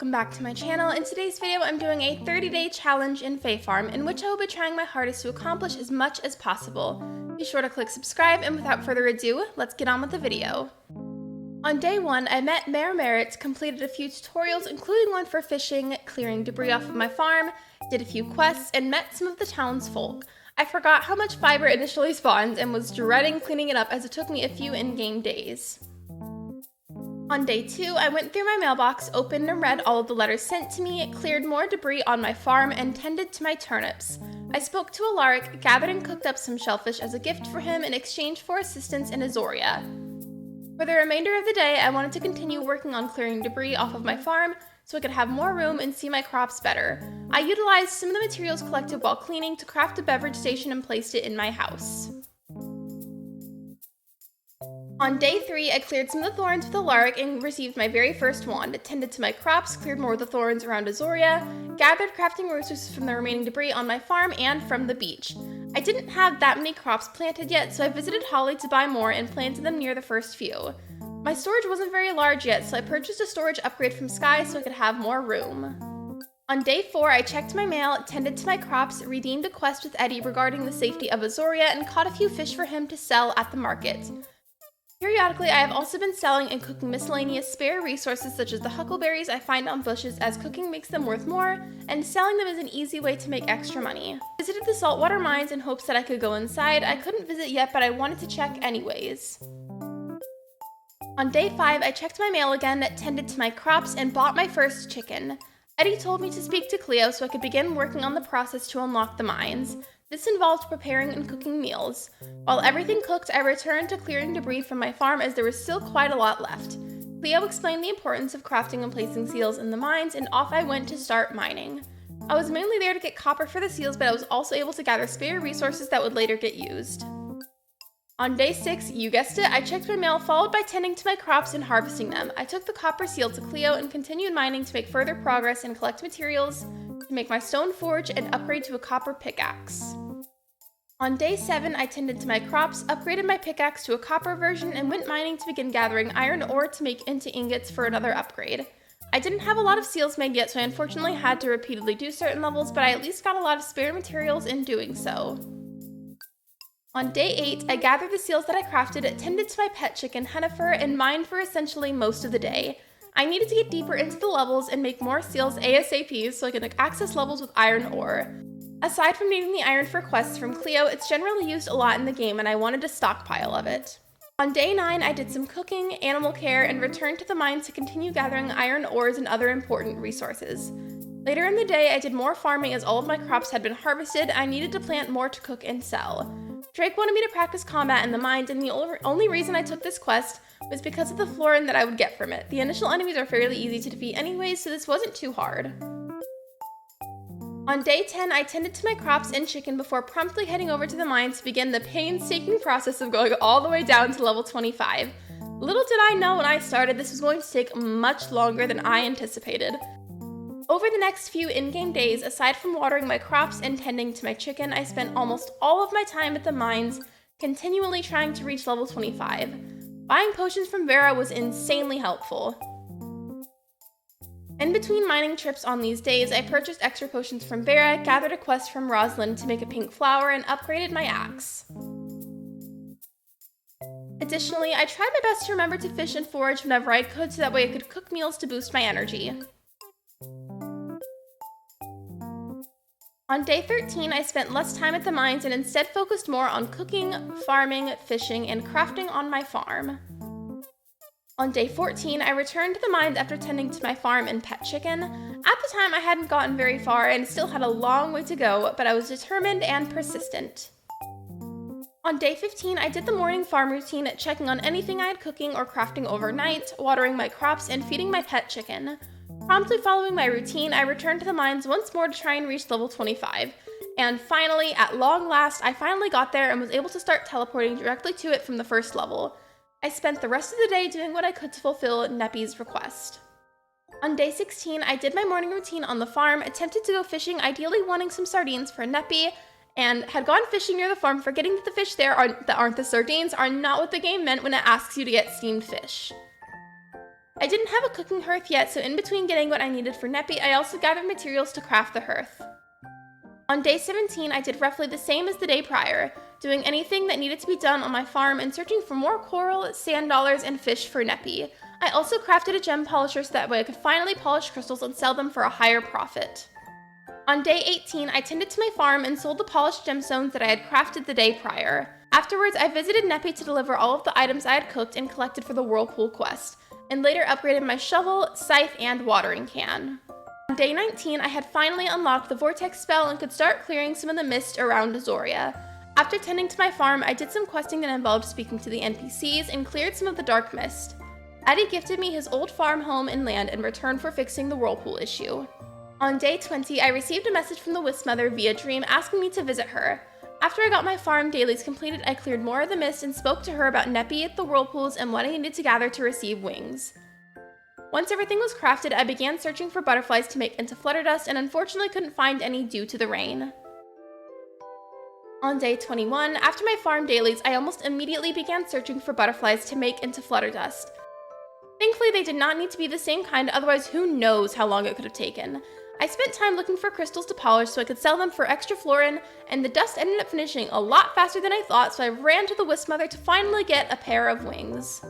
welcome back to my channel. In today's video, I'm doing a 30-day challenge in Fae Farm, in which I will be trying my hardest to accomplish as much as possible. Be sure to click subscribe, and without further ado, let's get on with the video. On day 1, I met Mayor Merritt, completed a few tutorials, including one for fishing, clearing debris off of my farm, did a few quests, and met some of the townsfolk. I forgot how much fiber initially spawned and was dreading cleaning it up as it took me a few in-game days. On day 2, I went through my mailbox, opened and read all of the letters sent to me, cleared more debris on my farm, and tended to my turnips. I spoke to Alaric, gathered and cooked up some shellfish as a gift for him in exchange for assistance in Azoria. For the remainder of the day, I wanted to continue working on clearing debris off of my farm so I could have more room and see my crops better. I utilized some of the materials collected while cleaning to craft a beverage station and placed it in my house. On day 3, I cleared some of the thorns with Alaric and received my very first wand, tended to my crops, cleared more of the thorns around Azoria, gathered crafting resources from the remaining debris on my farm and from the beach. I didn't have that many crops planted yet, so I visited Holly to buy more and planted them near the first few. My storage wasn't very large yet, so I purchased a storage upgrade from Sky so I could have more room. On day 4, I checked my mail, tended to my crops, redeemed a quest with Eddie regarding the safety of Azoria, and caught a few fish for him to sell at the market. Periodically, I have also been selling and cooking miscellaneous spare resources such as the huckleberries I find on bushes, as cooking makes them worth more, and selling them is an easy way to make extra money. I visited the saltwater mines in hopes that I could go inside. I couldn't visit yet, but I wanted to check anyways. On day 5, I checked my mail again, tended to my crops, and bought my first chicken. Eddie told me to speak to Cleo so I could begin working on the process to unlock the mines. This involved preparing and cooking meals. While everything cooked, I returned to clearing debris from my farm as there was still quite a lot left. Cleo explained the importance of crafting and placing seals in the mines, and off I went to start mining. I was mainly there to get copper for the seals, but I was also able to gather spare resources that would later get used. On day 6, you guessed it, I checked my mail, followed by tending to my crops and harvesting them. I took the copper seal to Cleo and continued mining to make further progress and collect materials to make my stone forge and upgrade to a copper pickaxe. On day 7, I tended to my crops, upgraded my pickaxe to a copper version, and went mining to begin gathering iron ore to make into ingots for another upgrade. I didn't have a lot of seals made yet, so I unfortunately had to repeatedly do certain levels, but I at least got a lot of spare materials in doing so. On day 8, I gathered the seals that I crafted, tended to my pet chicken, Hennifer, and mined for essentially most of the day. I needed to get deeper into the levels and make more seals ASAP so I could access levels with iron ore. Aside from needing the iron for quests from Cleo, it's generally used a lot in the game and I wanted a stockpile of it. On day 9, I did some cooking, animal care, and returned to the mines to continue gathering iron ores and other important resources. Later in the day, I did more farming as all of my crops had been harvested. I needed to plant more to cook and sell. Drake wanted me to practice combat in the mines, and the only reason I took this quest was because of the florin that I would get from it. The initial enemies are fairly easy to defeat anyways, so this wasn't too hard. On day 10, I tended to my crops and chicken before promptly heading over to the mines to begin the painstaking process of going all the way down to level 25. Little did I know when I started this was going to take much longer than I anticipated. Over the next few in-game days, aside from watering my crops and tending to my chicken, I spent almost all of my time at the mines, continually trying to reach level 25. Buying potions from Vera was insanely helpful. In between mining trips on these days, I purchased extra potions from Vera, gathered a quest from Rosalind to make a pink flower, and upgraded my axe. Additionally, I tried my best to remember to fish and forage whenever I could so that way I could cook meals to boost my energy. On day 13, I spent less time at the mines and instead focused more on cooking, farming, fishing, and crafting on my farm. On day 14, I returned to the mines after tending to my farm and pet chicken. At the time, I hadn't gotten very far and still had a long way to go, but I was determined and persistent. On day 15, I did the morning farm routine, checking on anything I had cooking or crafting overnight, watering my crops, and feeding my pet chicken. Promptly following my routine, I returned to the mines once more to try and reach level 25. And finally, at long last, I finally got there and was able to start teleporting directly to it from the first level. I spent the rest of the day doing what I could to fulfill Neppy's request. On day 16, I did my morning routine on the farm, attempted to go fishing, ideally wanting some sardines for Neppy, and had gone fishing near the farm, forgetting that the fish that aren't the sardines are not what the game meant when it asks you to get steamed fish. I didn't have a cooking hearth yet, so in between getting what I needed for Neppy, I also gathered materials to craft the hearth. On day 17, I did roughly the same as the day prior, doing anything that needed to be done on my farm and searching for more coral, sand dollars, and fish for Neppy. I also crafted a gem polisher so that way I could finally polish crystals and sell them for a higher profit. On day 18, I tended to my farm and sold the polished gemstones that I had crafted the day prior. Afterwards, I visited Neppy to deliver all of the items I had cooked and collected for the Whirlpool quest, and later upgraded my shovel, scythe, and watering can. On day 19, I had finally unlocked the Vortex spell and could start clearing some of the mist around Azoria. After tending to my farm, I did some questing that involved speaking to the NPCs and cleared some of the dark mist. Eddie gifted me his old farm home and land in return for fixing the Whirlpool issue. On day 20, I received a message from the Wisp Mother via dream asking me to visit her. After I got my farm dailies completed, I cleared more of the mist and spoke to her about Neppy, the Whirlpools, and what I needed to gather to receive wings. Once everything was crafted, I began searching for butterflies to make into flutter dust and unfortunately couldn't find any due to the rain. On day 21, after my farm dailies, I almost immediately began searching for butterflies to make into flutter dust. Thankfully, they did not need to be the same kind, otherwise who knows how long it could have taken. I spent time looking for crystals to polish so I could sell them for extra florin, and the dust ended up finishing a lot faster than I thought, so I ran to the Wisp Mother to finally get a pair of wings.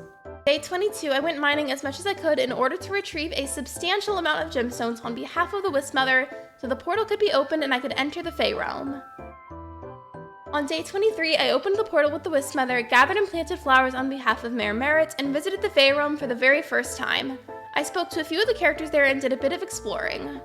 Day 22, I went mining as much as I could in order to retrieve a substantial amount of gemstones on behalf of the Wisp Mother, so the portal could be opened and I could enter the Fae realm. On day 23, I opened the portal with the Wisp Mother, gathered and planted flowers on behalf of Mayor Merritt, and visited the Fae realm for the very first time. I spoke to a few of the characters there and did a bit of exploring.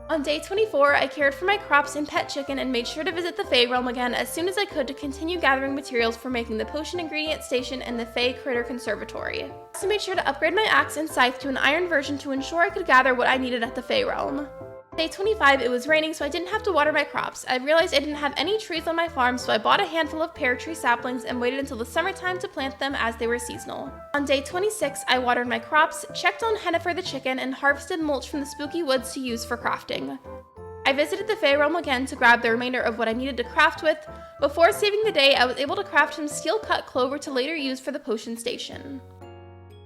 On day 24, I cared for my crops and pet chicken and made sure to visit the Fae realm again as soon as I could to continue gathering materials for making the potion ingredient station and the Fae critter conservatory. I also made sure to upgrade my axe and scythe to an iron version to ensure I could gather what I needed at the Fae realm. Day 25, it was raining, so I didn't have to water my crops. I realized I didn't have any trees on my farm, so I bought a handful of pear tree saplings and waited until the summertime to plant them as they were seasonal. On day 26, I watered my crops, checked on Hennifer the chicken, and harvested mulch from the spooky woods to use for crafting. I visited the Fae realm again to grab the remainder of what I needed to craft with. Before saving the day, I was able to craft some steel-cut clover to later use for the potion station.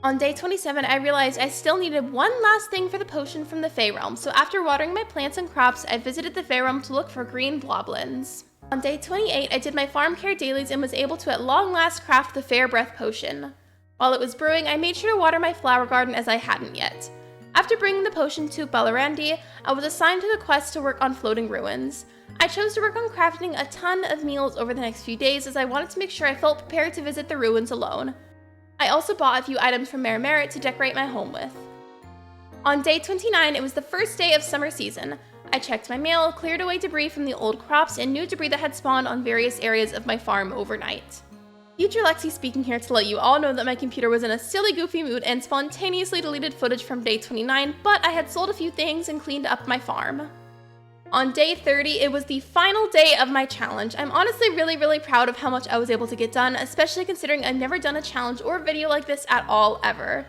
On day 27, I realized I still needed one last thing for the potion from the Fae realm, so after watering my plants and crops, I visited the Fae realm to look for green bloblins. On day 28, I did my farm care dailies and was able to at long last craft the Fair Breath potion. While it was brewing, I made sure to water my flower garden as I hadn't yet. After bringing the potion to Bellerandi, I was assigned to the quest to work on floating ruins. I chose to work on crafting a ton of meals over the next few days as I wanted to make sure I felt prepared to visit the ruins alone. I also bought a few items from Mayor Merritt to decorate my home with. On day 29, it was the first day of summer season. I checked my mail, cleared away debris from the old crops, and new debris that had spawned on various areas of my farm overnight. Future Lexi speaking here to let you all know that my computer was in a silly goofy mood and spontaneously deleted footage from day 29, but I had sold a few things and cleaned up my farm. On day 30, it was the final day of my challenge. I'm honestly really proud of how much I was able to get done, especially considering I've never done a challenge or video like this at all ever.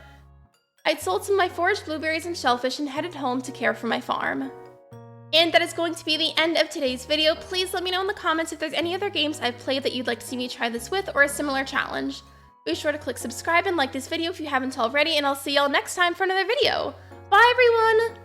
I'd sold some of my foraged blueberries and shellfish and headed home to care for my farm. And that is going to be the end of today's video. Please let me know in the comments if there's any other games I've played that you'd like to see me try this with or a similar challenge. Be sure to click subscribe and like this video if you haven't already, and I'll see y'all next time for another video. Bye everyone!